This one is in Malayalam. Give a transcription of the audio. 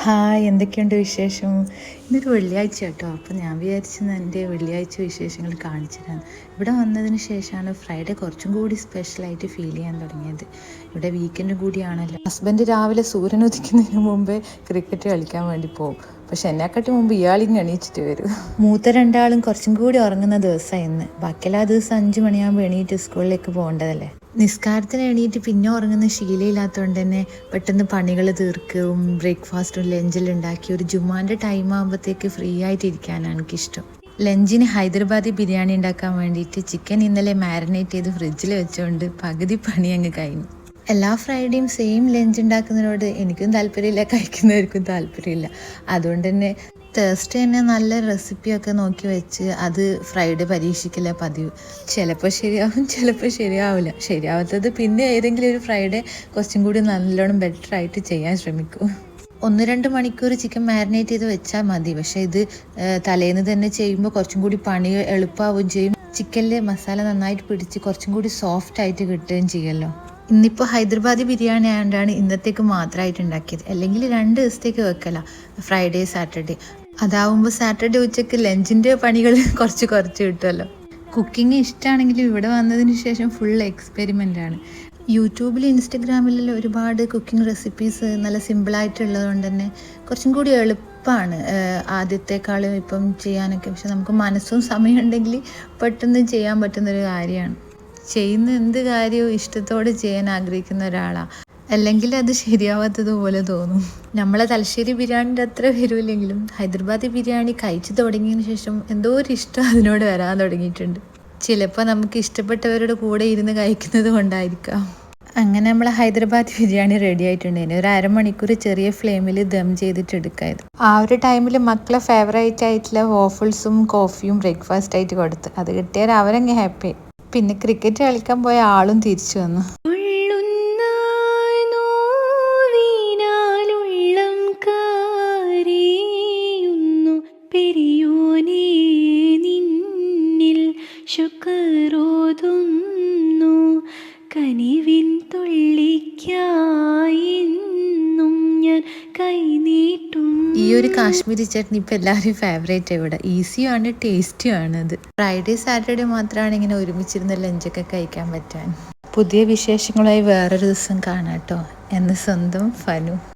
ഹായ്, എന്തൊക്കെയുണ്ട് വിശേഷം? ഇന്നൊരു വെള്ളിയാഴ്ച കേട്ടോ. അപ്പോൾ ഞാൻ വിചാരിച്ചു എൻ്റെ വെള്ളിയാഴ്ച വിശേഷങ്ങൾ കാണിച്ചു തരാം. ഇവിടെ വന്നതിന് ശേഷമാണ് ഫ്രൈഡേ കുറച്ചും കൂടി സ്പെഷ്യലായിട്ട് ഫീൽ ചെയ്യാൻ തുടങ്ങിയത്. ഇവിടെ വീക്കെൻഡ് കൂടിയാണല്ലോ. ഹസ്ബൻഡ് രാവിലെ സൂര്യൻ ഉദിക്കുന്നതിന് മുമ്പേ ക്രിക്കറ്റ് കളിക്കാൻ വേണ്ടി പോകും. പക്ഷെ എന്നെക്കാട്ടി മുമ്പ് ഇയാളിങ്ങ് എണീച്ചിട്ട് വരും. മൂത്ത രണ്ടാളും കുറച്ചും കൂടി ഉറങ്ങുന്ന ദിവസമായി ഇന്ന്. ബാക്കിയെല്ലാ ദിവസം 5 മണിയാകുമ്പോൾ എണീറ്റ് സ്കൂളിലേക്ക് പോകേണ്ടതല്ലേ. നിസ്കാരത്തിന് എണീറ്റ് പിന്നെ ഉറങ്ങുന്ന ശീലമില്ലാത്തതുകൊണ്ട് തന്നെ പെട്ടെന്ന് പണികൾ തീർക്കും, ബ്രേക്ക്ഫാസ്റ്റും ലഞ്ചെല്ലാം ഉണ്ടാക്കി ഒരു ജുമാൻ്റെ ടൈം ആകുമ്പോഴത്തേക്ക് ഫ്രീ ആയിട്ട് ഇരിക്കാനാണ് എനിക്കിഷ്ടം. ലഞ്ചിന് ഹൈദരാബാദി ബിരിയാണി ഉണ്ടാക്കാൻ വേണ്ടിയിട്ട് ചിക്കൻ ഇന്നലെ മാരിനേറ്റ് ചെയ്ത് ഫ്രിഡ്ജിൽ വെച്ചുകൊണ്ട് പകുതി പണി അങ്ങ് കഴിഞ്ഞു. എല്ലാ ഫ്രൈഡേയും സെയിം ലഞ്ച് ഉണ്ടാക്കുന്നതിനോട് എനിക്കും താല്പര്യമില്ല, കഴിക്കുന്നവർക്കും താല്പര്യമില്ല. അതുകൊണ്ട് തന്നെ തേഴ്സ്ഡേ തന്നെ നല്ല റെസിപ്പിയൊക്കെ നോക്കി വെച്ച് അത് ഫ്രൈഡേ പരീക്ഷിക്കില്ല പതിവ്. ചിലപ്പോൾ ശരിയാവും, ചിലപ്പോൾ ശരിയാവില്ല. ശരിയാവാത്തത് പിന്നെ ഏതെങ്കിലും ഒരു ഫ്രൈഡേ കുറച്ചും കൂടി നല്ലോണം ബെറ്റർ ആയിട്ട് ചെയ്യാൻ ശ്രമിക്കും. 1-2 മണിക്കൂർ ചിക്കൻ മാരിനേറ്റ് ചെയ്ത് വെച്ചാൽ മതി. പക്ഷേ ഇത് തലേന്ന് തന്നെ ചെയ്യുമ്പോൾ കുറച്ചും കൂടി പണി എളുപ്പമാവുകയും ചെയ്യും. ചിക്കനിലെ മസാല നന്നായിട്ട് പിടിച്ച് കുറച്ചും കൂടി സോഫ്റ്റ് ആയിട്ട് കിട്ടുകയും ചെയ്യുമല്ലോ. ഇന്നിപ്പോൾ ഹൈദരാബാദി ബിരിയാണി ആയതുകൊണ്ടാണ് ഇന്നത്തേക്ക് മാത്രമായിട്ട് ഉണ്ടാക്കിയത്. അല്ലെങ്കിൽ 2 ദിവസത്തേക്ക് വെക്കല, ഫ്രൈഡേ സാറ്റർഡേ. അതാവുമ്പോൾ സാറ്റർഡേ ഉച്ചയ്ക്ക് ലഞ്ചിൻ്റെ പണികൾ കുറച്ച് കിട്ടുമല്ലോ. കുക്കിംഗ് ഇഷ്ടമാണെങ്കിലും ഇവിടെ വന്നതിന് ശേഷം ഫുൾ എക്സ്പെരിമെൻ്റ് ആണ്. യൂട്യൂബിൽ ഇൻസ്റ്റഗ്രാമിലെല്ലാം ഒരുപാട് കുക്കിംഗ് റെസിപ്പീസ് നല്ല സിമ്പിളായിട്ടുള്ളത് കൊണ്ട് തന്നെ കുറച്ചും കൂടി എളുപ്പമാണ് ആദ്യത്തെക്കാളും ഇപ്പം ചെയ്യാനൊക്കെ. പക്ഷെ നമുക്ക് മനസ്സും സമയം ഉണ്ടെങ്കിൽ പെട്ടെന്ന് ചെയ്യാൻ പറ്റുന്നൊരു കാര്യമാണ്. ചെയ്യുന്ന എന്ത് കാര്യവും ഇഷ്ടത്തോടെ ചെയ്യാൻ ആഗ്രഹിക്കുന്ന ഒരാളാണ്. അല്ലെങ്കിൽ അത് ശരിയാവാത്തതുപോലെ തോന്നും. നമ്മളെ തലശ്ശേരി ബിരിയാണിൻ്റെ അത്ര വരില്ലെങ്കിലും ഹൈദരാബാദി ബിരിയാണി കഴിച്ചു തുടങ്ങിയതിന് ശേഷം എന്തോ ഒരു ഇഷ്ടം അതിനോട് വരാൻ തുടങ്ങിയിട്ടുണ്ട്. ചിലപ്പോൾ നമുക്ക് ഇഷ്ടപ്പെട്ടവരുടെ കൂടെ ഇരുന്ന് കഴിക്കുന്നത് കൊണ്ടായിരിക്കാം. അങ്ങനെ നമ്മൾ ഹൈദരാബാദി ബിരിയാണി റെഡി ആയിട്ടുണ്ടായിരുന്നു. ഒരു 1/2 മണിക്കൂർ ചെറിയ ഫ്ലെയിമിൽ ദം ചെയ്തിട്ട് എടുക്കായത്. ആ ഒരു ടൈമിൽ മക്കളെ ഫേവറേറ്റ് ആയിട്ടുള്ള വോഫിൾസും കോഫിയും ബ്രേക്ക്ഫാസ്റ്റ് ആയിട്ട് കൊടുത്ത് അത് കിട്ടിയാൽ അവരങ്ങ് ഹാപ്പി. പിന്നെ ക്രിക്കറ്റ് കളിക്കാൻ പോയ ആളും തിരിച്ചു വന്നു. കനിവിൻ തുള്ളിക്കായെന്നും ഞാൻ കൈനീട്ടും. ഈ ഒരു കാശ്മീരി ചട്നി ഇപ്പം എല്ലാവരും ഫേവറേറ്റ്. ഇവിടെ ഈസിയാണ്, ടേസ്റ്റിയാണ്. അത് ഫ്രൈഡേ സാറ്റർഡേ മാത്രമാണ് ഇങ്ങനെ ഒരുമിച്ചിരുന്ന ലഞ്ചൊക്കെ കഴിക്കാൻ പറ്റാൻ. പുതിയ വിശേഷങ്ങളായി വേറൊരു ദിവസം കാണാം കേട്ടോ. എന്ന് സ്വന്തം ഫനു.